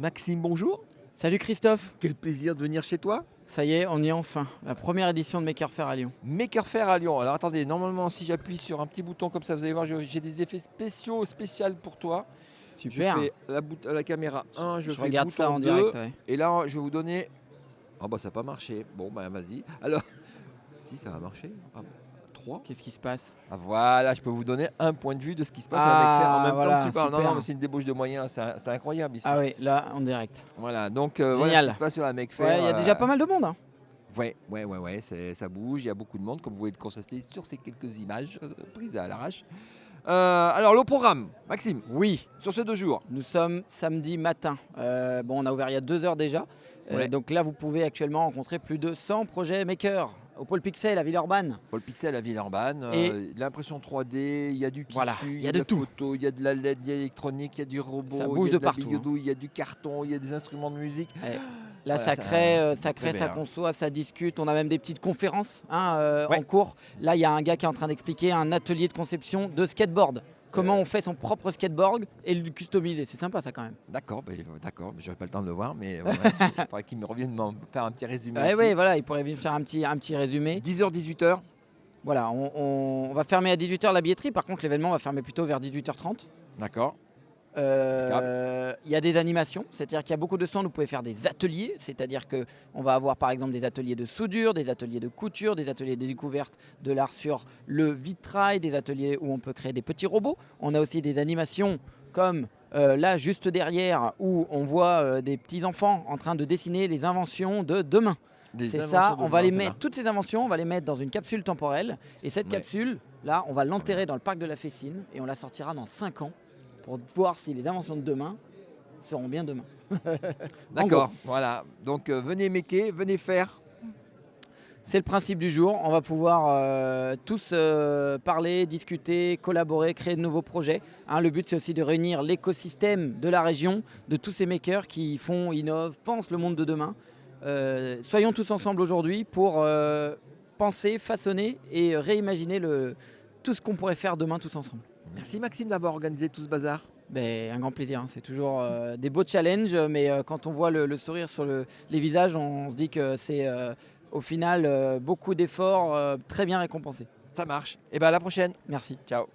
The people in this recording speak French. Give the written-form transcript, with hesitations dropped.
Maxime, bonjour. Salut Christophe, Quel plaisir de venir chez toi. ça y est, on y est enfin. La première édition de Maker Faire à Lyon. Maker Faire à Lyon. Alors attendez, normalement si j'appuie sur un petit bouton comme ça, vous allez voir, j'ai des effets spéciaux pour toi. Super. Je fais la caméra 1, je fais regarde bouton ça en 2, direct. Ouais. et là je vais vous donner... Ah bah ça n'a pas marché. Bon bah vas-y. Alors, si ça va marcher. 3. Qu'est-ce qui se passe? Ah, voilà, je peux vous donner un point de vue de ce qui se passe à Maker Faire en même temps que tu parles. Non, super. non, mais c'est une débauche de moyens, c'est incroyable ici. Ah oui, là en direct. Voilà, donc voilà ce Génial. qui se passe sur la Maker Faire. Ouais, il y a déjà pas mal de monde. Hein. Ouais, ça bouge, il y a beaucoup de monde, comme vous pouvez le constater sur ces quelques images prises à l'arrache. Alors, le programme, Maxime, Oui, sur ces 2 jours. nous sommes samedi matin. On a ouvert il y a 2 heures déjà. Ouais. Donc là, vous pouvez actuellement rencontrer plus de 100 projets Maker au Pôle Pixel à Villeurbanne. Paul Pixel à Villeurbanne, Et- l'impression 3D, il y a du tissu, Voilà, il il y a de de la tout. photo, il y a de la LED, il y a de l'électronique, il y a du robot, Ça il bouge y a de la partout, biodouille, il y a du carton, il y a des instruments de musique. Ouais. Là, Voilà, ça crée, c'est très ça bien. conçoit, ça discute. On a même des petites conférences Ouais. en cours. Là, il y a un gars qui est en train d'expliquer un atelier de conception de skateboard. Comment on fait son propre skateboard et le customiser. C'est sympa, ça, quand même. D'accord, d'accord, j'aurais pas le temps de le voir, mais ouais, il faudrait qu'il me revienne m'en faire un petit résumé. Ouais, ici. ouais, voilà, il pourrait venir faire un petit résumé. 10h, 18h. Voilà, on va fermer à 18h la billetterie. Par contre, l'événement va fermer plutôt vers 18h30. D'accord. Il y a des animations, c'est-à-dire qu'il y a beaucoup de stands où vous pouvez faire des ateliers, c'est-à-dire qu'on va avoir par exemple des ateliers de soudure, des ateliers de couture, des ateliers de découverte de l'art sur le vitrail, des ateliers où on peut créer des petits robots. On a aussi des animations comme là juste derrière où on voit des petits enfants en train de dessiner les inventions de demain. C'est ça, on va les mettre, toutes ces inventions, on va les mettre dans une capsule temporelle et cette Ouais. capsule, là, on va l'enterrer dans le parc de la Fessine et on la sortira dans 5 ans pour voir si les inventions de demain seront bien demain. D'accord, voilà. Donc venez maker, venez faire. C'est le principe du jour. On va pouvoir tous parler, discuter, collaborer, créer de nouveaux projets. Hein, le but, c'est aussi de réunir l'écosystème de la région, de tous ces makers qui font, innovent, pensent le monde de demain. Soyons tous ensemble aujourd'hui pour penser, façonner et réimaginer tout ce qu'on pourrait faire demain tous ensemble. Merci Maxime d'avoir organisé tout ce bazar. Ben, un grand plaisir, hein. C'est toujours des beaux challenges, mais quand on voit le sourire sur les visages, on se dit que c'est au final beaucoup d'efforts très bien récompensés. Ça marche. Et bien à la prochaine. Merci. Ciao.